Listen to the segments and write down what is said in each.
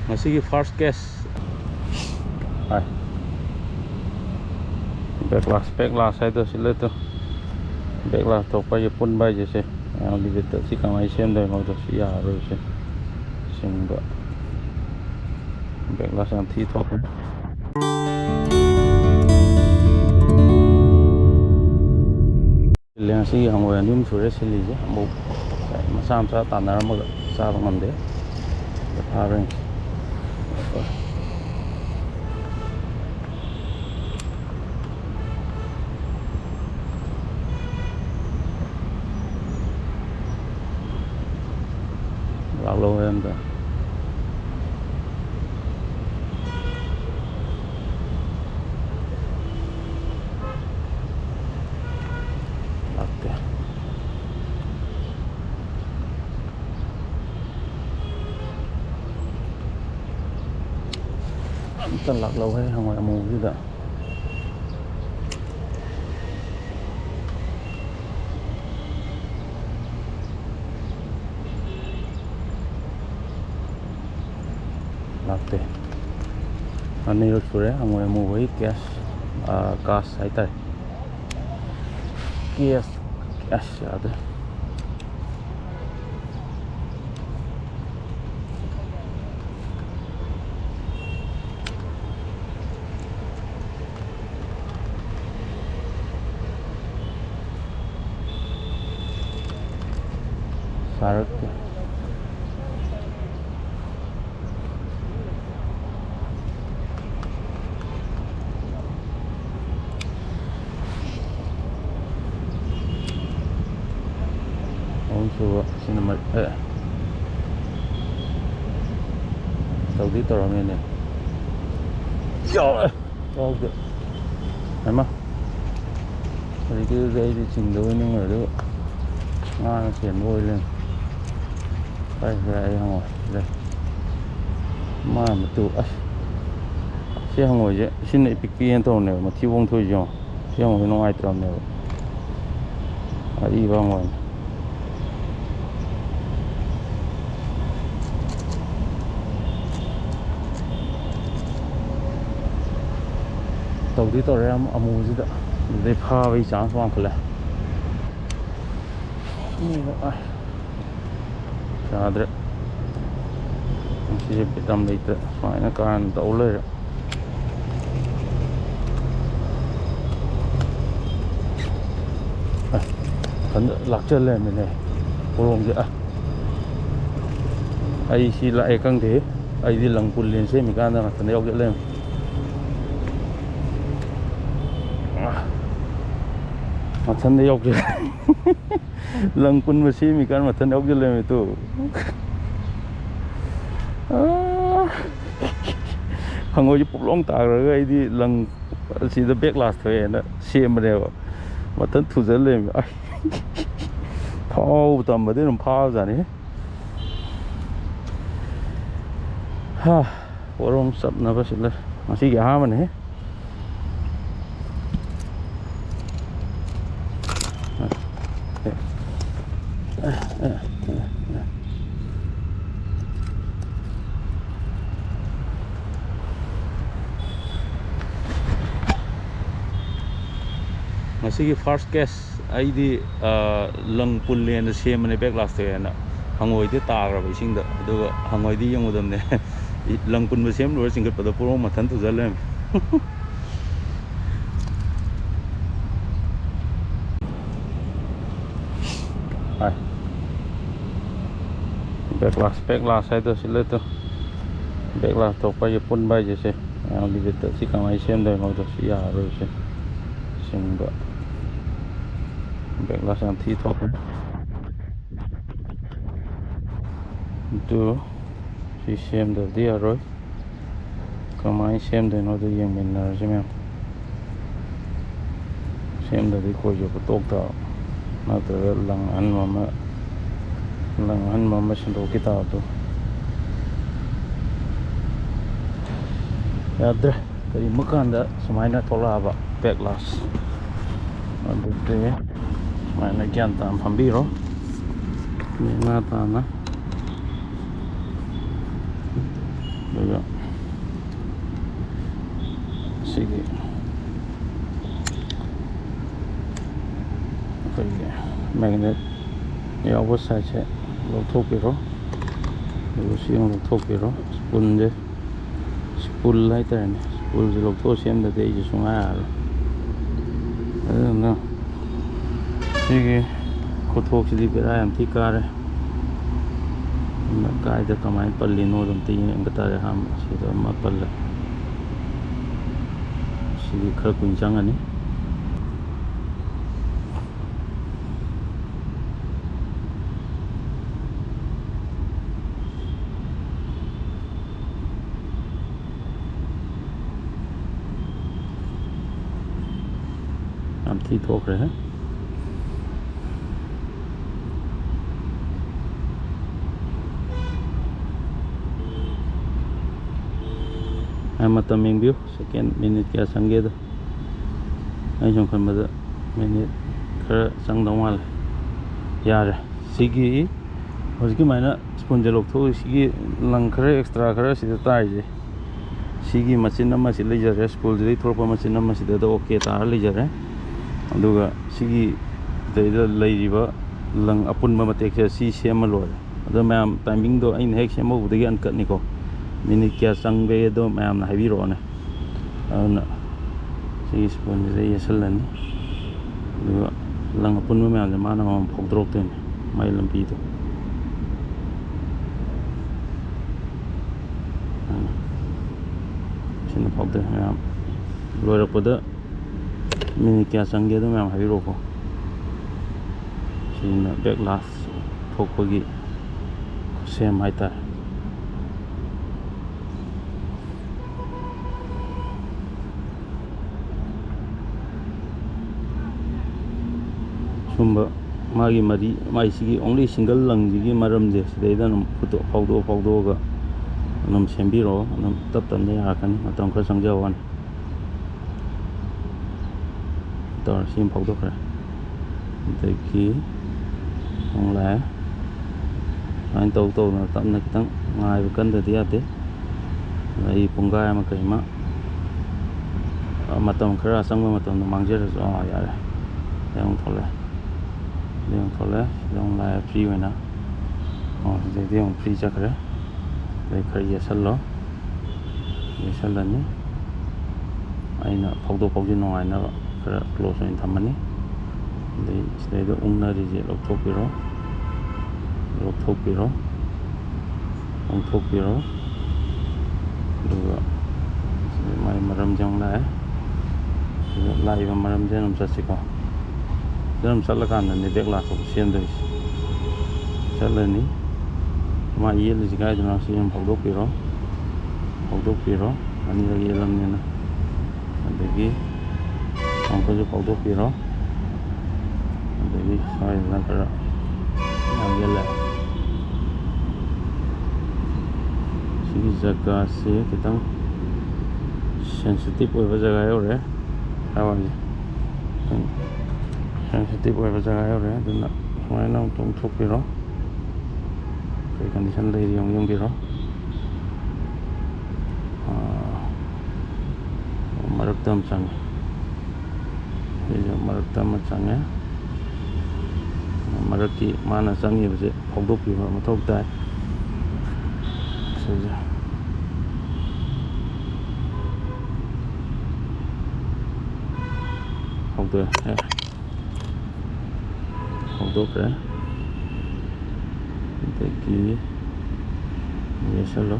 Masih first case. Hai. Backlas itu sila tu. Backlas topa je pun baik je se. Yang di dekat si kamai sem dah mau tu si harus se. Sehingga backlas yang ti top. Yang si yang nim sudah sili je. Mau masam tanah mau sah ngamde. Pareng. Lalu em tu. Oke. Tân lạc lâu hay ngoài mù chứ đã. Oke. Ani road sure ngoài mù với gas hay tay. Gas ada. Sarak tu. Coba sini tahu di torong ini ya oke emang tadi cái dây thì chỉnh đôi nhưng mà được nó chuyển vôi lên đây đây không rồi đây mà tụ xe không rồi chứ xin lại bị kia tàu này mà thiếu vong thôi chứ xe không rồi nó ai tàu này đi vào ngoài tàu đi tàu ra amu gì đó để pha với chán xoang phải ini ada masih hitam itu soalnya kan tahu lah kan lạc chân lên này kurang je ai si lại căng thế ai đi lăng quân lên xe mình can ra thành ốc lên mà thân ốc chứ lăng quân mà xí mình can mà thân ốc chứ lên tu hàng ngồi chụp lông tạc rồi ai đi lăng xí the backlas thôi đó xe mà đều mà thân thu dẫn lên ai phao tầm mà đến làm phao ra này ha orang sab napa sila masih gaman eh masih first case ai di lang pullen sem ne backlas te na hangoi te tar ra sing da do hangoi di yang udam ne lang pun sem lo sing pada puro ma than tu zalem hai backlas itu sila tu backlas to pa je pun bai je se yang di dekat si kamai sem dah mau tu si harus se sehingga backlas yang ti top itu si sem dah dia rồi kamai sem dah nó tu yang benar je memang sem dah di ko jo tok ta na tu lang an mama sendo kita tu ya dah dari makan dah semuanya tolak apa backlas ada deh mana jantan hambiro ini tanah ꯑꯗꯨꯒ ꯁꯤꯒꯤ ꯑꯩꯈꯣꯏꯒꯤ magnate ꯌꯥꯎꯕ ꯁꯥꯏꯠꯁꯦ ꯂꯧꯊꯣꯛꯄꯤꯔꯣ ꯑꯗꯨꯒ ꯁꯤ ꯑꯃꯨꯛ ꯂꯧꯊꯣꯛꯄꯤꯔꯣ ꯁ꯭ꯄꯨꯟꯁꯦ spool ꯍꯥꯏꯇꯥꯔꯦꯅꯦ ꯁ꯭ꯄꯨꯜꯁꯦ ꯂꯧꯊꯣꯛꯑ ꯁꯦꯝꯗ꯭ꯔꯗꯤ ꯑꯩꯁꯦ ꯁꯨꯡꯌꯥ ꯌꯥꯔꯔꯣꯏ ꯑꯗꯨꯅ ꯁꯤꯒꯤ ꯈꯨꯊꯣꯛꯁꯤꯗꯤ ꯕꯦꯔꯥ ꯌꯥꯝ ꯊꯤ ꯀꯥꯔꯦ ꯀꯥꯏꯗ ꯀꯃꯥꯏꯅ ꯄꯜꯂꯤꯅꯣꯗꯣ ꯑꯝꯇ ꯌꯦꯡꯕ ꯇꯥꯔꯦ ꯑꯍꯥꯟꯕ ꯁꯤꯗ ꯑꯃ ꯄꯜꯂꯦ ꯁꯤꯗꯤ ꯈꯔ ꯀꯨꯏꯅ ꯆꯪꯉꯅꯤ ꯌꯥꯝ ꯊꯤ ꯊꯣꯛꯈ꯭ꯔꯦ ꯃꯇꯝ ꯌꯦꯡꯕꯤꯌꯨ ꯁꯦꯀꯦꯟ ꯃꯤꯅꯤꯠ ꯀꯌꯥ ꯆꯪꯒꯦꯗꯣ ꯑꯩ ꯁꯨꯝ ꯈꯟꯕꯗ ꯃꯤꯅꯤꯠ ꯈꯔ ꯆꯪꯗꯧ ꯃꯥꯜꯂꯦ ꯌꯥꯔꯦ ꯁꯤꯒꯤ ꯍꯧꯖꯤꯛꯀꯤ ꯃꯥꯏꯅ ꯁ꯭ꯄꯨꯟꯁꯦ ꯂꯧꯊꯣꯛꯑ ꯁꯤꯒꯤ ꯂꯪ ꯈꯔ ꯑꯦꯛꯁꯇ꯭ꯔꯥ ꯈꯔ ꯁꯤꯗ ꯇꯥꯔꯤꯁꯦ ꯁꯤꯒꯤ ꯃꯆꯤꯟ ꯑꯃ ꯁꯤ ꯂꯩꯖꯔꯦ ꯁ꯭ꯄꯨꯜꯁꯤꯗꯒꯤ ꯊꯣꯛꯂꯛꯄ ꯃꯆꯤꯟ ꯑꯃ ꯁꯤꯗ ꯑꯣꯀꯦ ꯇꯥꯔ ꯂꯩꯖꯔꯦ ꯑꯗꯨꯒ ꯁꯤꯒꯤ ꯗꯩꯗ ꯂꯩꯔꯤꯕ ꯂꯪ ꯑꯄꯨꯟꯕ ꯃꯇꯦꯛꯁꯦ ꯁꯤ ꯁꯦꯝꯃ ꯂꯣꯏꯔꯦ ꯑꯗꯣ ꯃꯌꯥꯝ ꯇꯥꯏꯃꯤꯡꯗꯣ ꯑꯩꯅ ꯍꯦꯛ ꯁꯦꯝꯍꯧꯕꯗꯒꯤ ꯑꯟꯀꯠꯅꯤꯀꯣ ꯃꯤꯅꯤꯠ ꯀꯌꯥ ꯆꯪꯕꯒꯦꯗꯣ ꯃꯌꯥꯝꯅ ꯍꯥꯏꯕꯤꯔꯛꯑꯣꯅꯦ ꯑꯗꯨꯅ ꯁꯤꯒꯤ ꯁ꯭ꯄꯨꯟꯁꯤꯗ ꯌꯦꯠꯁꯜꯂꯅꯤ ꯑꯗꯨꯒ ꯂꯪ ꯑꯄꯨꯟꯕ ꯃꯌꯥꯝꯁꯦ ꯃꯥꯅ ꯑꯃꯃꯝ ꯐꯧꯗꯣꯔꯛꯇꯣꯏꯅꯦ ꯃꯥꯏ ꯂꯝꯕꯤꯗꯣ ꯁꯤꯅ ꯐꯧꯗꯣꯏ ꯃꯌꯥꯝ ꯂꯣꯏꯔꯛꯄꯗ ꯃꯤꯅꯤꯠ ꯀꯌా ꯆꯪꯒꯦꯗꯣ ꯃꯌꯥꯝ ꯍꯥꯏꯕꯤꯔꯛꯑꯣꯀꯣ ꯁꯤꯅ ꯕꯦꯛꯂꯥꯁ ꯊꯣꯛꯄꯒꯤ ꯈꯨꯠꯁꯦꯝ ꯍꯥꯏꯇꯥꯔꯦ ꯁꯨꯝꯕ ꯃꯥꯒꯤ ꯃꯔꯤ ꯃꯥꯏꯁꯤꯒꯤ ꯑꯣꯡꯂꯤ ꯁꯤꯡꯒꯜ ꯂꯪꯁꯤꯒꯤ ꯃꯔꯝꯁꯦ ꯁꯤꯗꯩꯗ ꯑꯗꯨꯝ ꯐꯧꯗꯣꯛꯑꯒ ꯑꯗꯨꯝ ꯁꯦꯝꯕꯤꯔꯛꯑꯣ ꯑꯗꯨꯝ ꯇꯞ ꯇꯞꯅ ꯌꯥꯔꯛꯀꯅꯤ ꯃꯇꯝ ꯈꯔ ꯆꯪꯖꯕ ꯋꯥꯅꯤ ꯇꯧꯔꯦ ꯁꯤ ꯑꯃ ꯐꯧꯗꯣꯛꯈ꯭ꯔꯦ ꯑꯗꯒꯤ ꯑꯃꯨꯛ ꯂꯥꯛꯑꯦ ꯁꯨꯃꯥꯏꯅ ꯇꯧꯗꯅ ꯇꯞꯅ ꯈꯤꯇꯪ ꯉꯥꯏꯕ ꯀꯟꯗꯗꯤ ꯌꯥꯗꯦ ꯑꯩ ꯄꯨꯡꯈꯥꯏ ꯑꯃ ꯀꯩ ꯑꯃ ꯃꯇꯝ ꯈꯔ ꯑꯆꯪꯕ ꯃꯇꯝꯗ ꯃꯥꯡꯖꯔꯁꯨ ꯌꯥꯔꯦ ꯁꯤꯗ ꯑꯃꯨꯛ ꯊꯣꯛꯂꯛꯑꯦ ꯁꯤꯗ ꯑꯃꯨꯛ ꯊꯣꯛꯂꯛꯑꯦ ꯁꯤꯗ ꯑꯃꯨꯛ ꯂꯥꯛꯑꯦ ꯐ꯭ꯔꯤ ꯑꯣꯏꯅ ꯁꯤꯗꯩꯗꯤ ꯑꯃꯨꯛ ꯐ꯭ꯔꯤ ꯆꯠꯈ꯭ꯔꯦ ꯑꯗꯩ ꯈꯔ ꯌꯦꯠꯁꯜꯂꯅꯤ ꯑꯩꯅ ꯐꯧꯗꯣꯛ ꯐꯧꯖꯤꯟ ꯅꯨꯡꯉꯥꯏꯅꯕꯈꯔ ꯀ꯭ꯂꯣꯖ ꯑꯣꯏꯅ ꯊꯝꯃꯅꯤ ꯑꯗꯩ ꯁꯤꯗꯩꯗ ꯎꯪꯅꯔꯤꯁꯦ ꯂꯧꯊꯣꯛꯄꯤꯔꯣ ꯎꯪꯊꯣꯛꯄꯤꯔꯣ ꯑꯗꯨꯒ ꯃꯥꯏ ꯃꯔꯝꯁꯦ ꯑꯃꯨꯛ ꯂꯥꯛꯑꯦ ꯁꯤꯗ ꯂꯥꯛꯏꯕ ꯃꯔꯝꯁꯦ ꯑꯗꯨꯝ ꯆꯠꯁꯤꯀꯣ ꯁꯤꯗ ꯑꯗꯨꯝ ꯆꯠꯂꯀꯥꯟꯗꯅꯦ ꯕꯦꯛꯂꯥꯁ ꯊꯣꯛꯄ ꯁꯦꯝꯗꯣꯏꯁꯦ ꯆꯠꯂꯅꯤ ꯃꯥ ꯌꯦꯠꯂꯤꯁꯤ ꯀꯥꯏꯗꯅꯣ ꯁꯤ ꯑꯃ ꯐꯧꯗꯣꯛꯄꯤꯔꯣ ꯑꯅꯤꯔꯛ ꯌꯦꯠꯂꯝꯅꯤꯅ ꯑꯗꯒꯤ ꯑꯃꯨꯛꯀꯁꯨ ꯐꯧꯗꯣꯛꯄꯤꯔꯣ ꯑꯗꯒꯤ ꯁ꯭ꯋꯥꯏꯗꯅ ꯈꯔ ꯌꯥꯝ ꯌꯦꯜꯂꯦ ꯁꯤꯒꯤ ꯖꯒꯥꯁꯤ ꯈꯤꯇꯪ ꯁꯦꯟꯁꯤꯇꯤꯞ ꯑꯣꯏꯕ ꯖꯒꯥ ꯌꯧꯔꯦ ꯍꯥꯏꯋꯥꯅꯤ ꯁꯦꯟꯁꯤꯇꯤꯞ ꯑꯣꯏꯕ ꯖꯒꯥ ꯌꯧꯔꯦ ꯑꯗꯨꯅ ꯁꯨꯃꯥꯏꯅ ꯑꯃꯨꯛ ꯇꯣꯡꯊꯣꯛꯄꯤꯔꯣ ꯀꯩ ꯀꯟꯗꯤꯁꯟ ꯂꯩꯔꯤ ꯑꯃꯨꯛ ꯌꯦꯡꯕꯤꯔꯣ ꯃꯔꯛꯇ ꯑꯃ ꯆꯪꯉꯦ ꯁꯤꯁꯨ ꯃꯔꯛꯇ ꯑꯃ ꯆꯪꯉꯦ ꯃꯔꯛꯀꯤ ꯃꯥꯅ ꯆꯪꯉꯤꯕꯁꯦ ꯐꯧꯗꯣꯛꯄꯤꯕ ꯃꯊꯧ ꯇꯥꯏ ꯁꯤꯁꯦ ꯐꯧꯗꯣꯛꯈ꯭ꯔꯦ ꯑꯗꯒꯤ ꯌꯦꯠꯁꯜꯂꯣ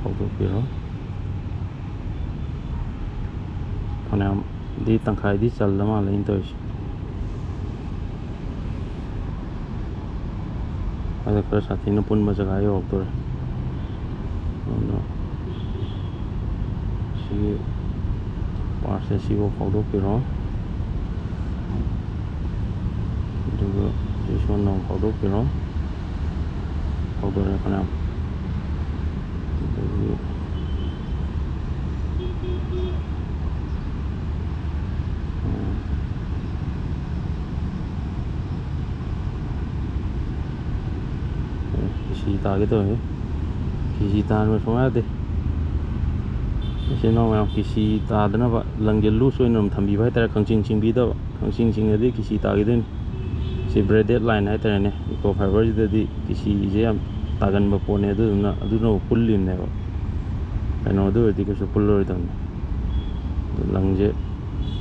ꯐꯧꯗꯣꯛꯄꯤꯔꯣ ꯐꯅꯌꯥꯝꯗꯤ ꯇꯪꯈꯥꯏꯗꯤ ꯆꯜꯂ ꯃꯥꯜꯂꯦ ꯑꯩꯅ ꯇꯧꯔꯤꯁꯦ ꯑꯗ ꯈꯔ ꯁꯥꯊꯤꯅ ꯄꯨꯟꯕ ꯖꯒꯥ ꯌꯧꯔꯛꯇꯣꯔꯦ ꯑꯗꯨꯅ ꯁꯤꯒꯤ ꯄꯥꯔꯠꯁꯦ ꯁꯤꯐꯥꯎ ꯐꯧꯗꯣꯛꯄꯤꯔꯣ ꯑꯗꯨꯒ ꯁꯤ ꯁꯣꯟꯗ ꯑꯃꯨꯛ ꯐꯧꯗꯣꯛꯄꯤꯔꯣ ꯐꯧꯗꯣꯛꯑꯦ ꯐꯅꯌꯥꯝ ꯑꯗꯒꯤ ꯇꯥꯒꯦ ꯇꯧꯋꯤ ꯀꯤꯁꯤ ꯇꯥꯟꯕ ꯁꯨꯡꯌꯥ ꯌꯥꯗꯦ ꯏꯆꯤꯟ ꯏꯅꯥꯎ ꯃꯌꯥꯝ ꯀꯤꯁꯤ ꯇꯥꯗꯅꯕ ꯂꯪꯁꯦ ꯂꯨꯁ ꯑꯣꯏꯅ ꯑꯗꯨꯝ ꯊꯝꯕꯤꯕ ꯍꯥꯏꯇꯥꯔꯦ ꯈꯪꯆꯤꯡ ꯆꯤꯡꯕꯤꯗꯕ ꯈꯪꯆꯤꯡ ꯆꯤꯡꯉꯗꯤ ꯀꯤꯁꯤ ꯇꯥꯈꯤꯗꯣꯏꯅꯤ ꯁꯤ ꯕ꯭ꯔꯦꯗꯦꯠ ꯂꯥꯏꯟ ꯍꯥꯏꯇꯥꯔꯦꯅꯦ ꯏꯀꯣ ꯐꯥꯏꯕꯔꯁꯤꯗꯗꯤ ꯀꯤꯁꯤꯁꯦ ꯌꯥꯝ ꯇꯥꯒꯟꯕ ꯄꯣꯠꯅꯦ ꯑꯗꯨꯅ ꯄꯨꯜꯂꯤꯕꯅꯦꯕ ꯀꯩꯅꯣꯗ ꯑꯣꯏꯔꯗꯤ ꯀꯩꯁꯨ ꯄꯨꯜꯂꯔꯣꯏꯗꯕꯅꯤ ꯂꯪꯁꯦ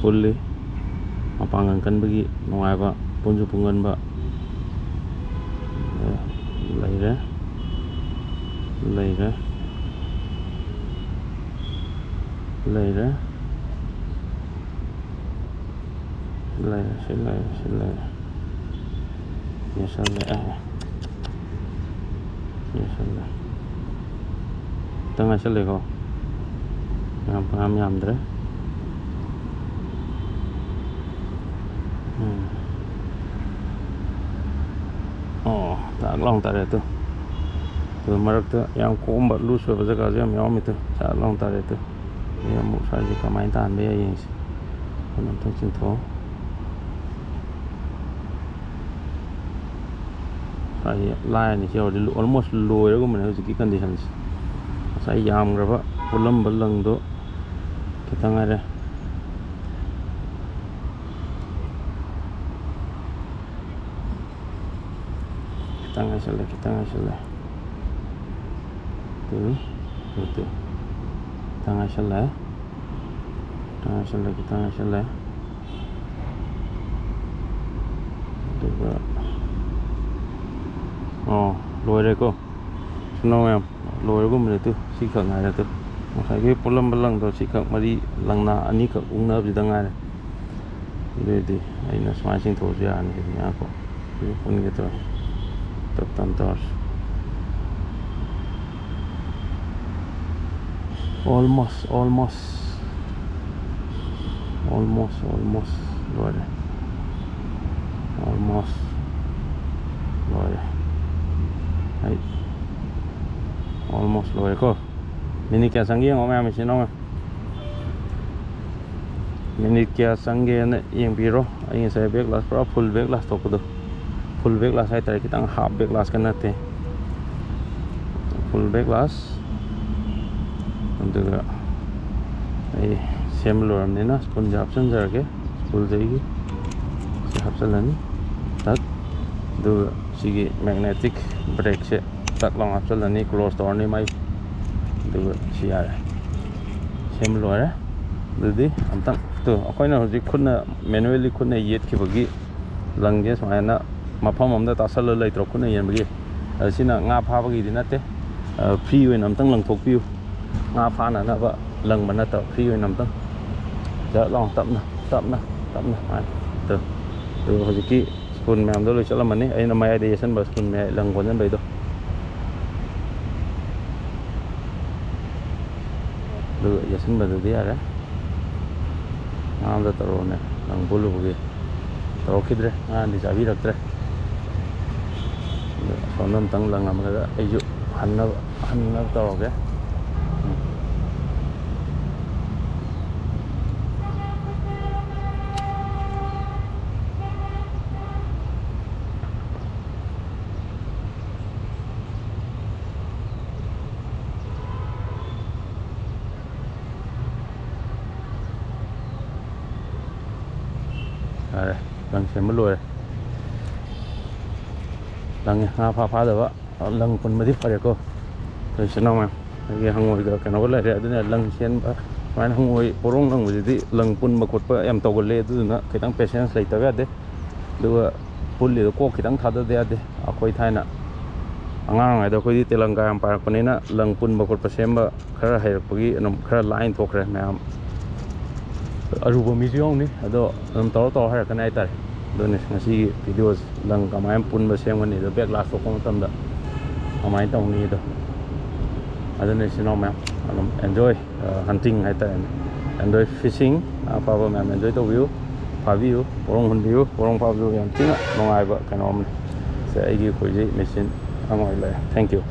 ꯄꯨꯜꯂꯤ ꯃꯄꯥꯡꯒꯜ ꯀꯟꯕꯒꯤ ꯅꯨꯡꯉꯥꯏꯕ ꯄꯨꯟꯁꯨ ꯄꯨꯡꯒꯟꯕ ꯂꯩꯔꯦ ꯂꯩꯔꯦ ꯂꯩꯔꯦ lệ sẽ lệ nhà sao lệ nhà sao lệ tengah sẽ lệ kok nham đấy tak long tak itu tuh mereka yang kombat lu sudah berjaga jam yang itu tak long tak itu yang mau saya juga main tahan dia yang sih penonton cinta saya lain ni jauh dulu almost low ya aku mana segi conditions saya jam berapa pulang belang tu kita ngada kita nggak salah tuh kita nggak salah juga lôi đây cô snow em lôi của mình tuh si khẩn này là tuh phải cái pulang belang tuh si khẩn mà đi lần nào anh ấy khẩn uống nợ gì đang này đây thì anh nó xoay sinh thổ ra anh cái nhà cô cái con cái thôi tập tạm tỏi almost lôi đây almost lôi đây đấy almost lôi cô mini kia sang giang ông em xin không mini kia sang giang này yang biru anh saya bag glass pro full bag glass toko tuh full bag glass saya tarik kita half bag glass kan nanti full bag glass untuk same lor ni na spoon job sensor ke full jadi siap jalan tak do sigi magnetic brake se tak long option ni close door ni mai do siya same lor dudi amtang tu akoina hoji khunna manually khunna yet khibagi langje smaina mafam amda tasal leitro khunna yenbagi asina nga phabagi dinate free oin amtang lang thokpiu nga phana na ba lang manata free oin amtang da long tapna mai tu hoji ki spoon mem do lo chalamani aina mai ideation ba spoon me lang gonjan bai do do yasin ba do dia ra amda tarone lang bolu buge taro khidre di jabi raktre sonam tang lang amga ayu hanna taro ge lần xem mất lùi lần nga phá được á lần còn mới tiếp phải được cô rồi sẽ nong em cái hàng ngồi cái nó có lại đấy là lần xem mà hàng ngồi porong lần gì thì lần pun mà cột em tàu lên từ nó cái tăng patience lại tới đấy đưa pun liền cô cái tăng thắt đấy đấy à coi thay nè ngang ngày đó coi đi Telangana em phải con này nè lần pun mà cột xem mà khá là hay được bởi nó khá là line thuộc rồi mẹ aruba museum ni ado toro hay kan ai tar don ngasi videos lang kamay pun ba sem ni do bag last ko tam da kamay tong ni do ado ne sino ma enjoy hunting hay tar enjoy fishing apa ba ma enjoy to view pa view porong view porong pa view yang tinga nongai ba kanom se ai gi ko ji mission amoi le thank you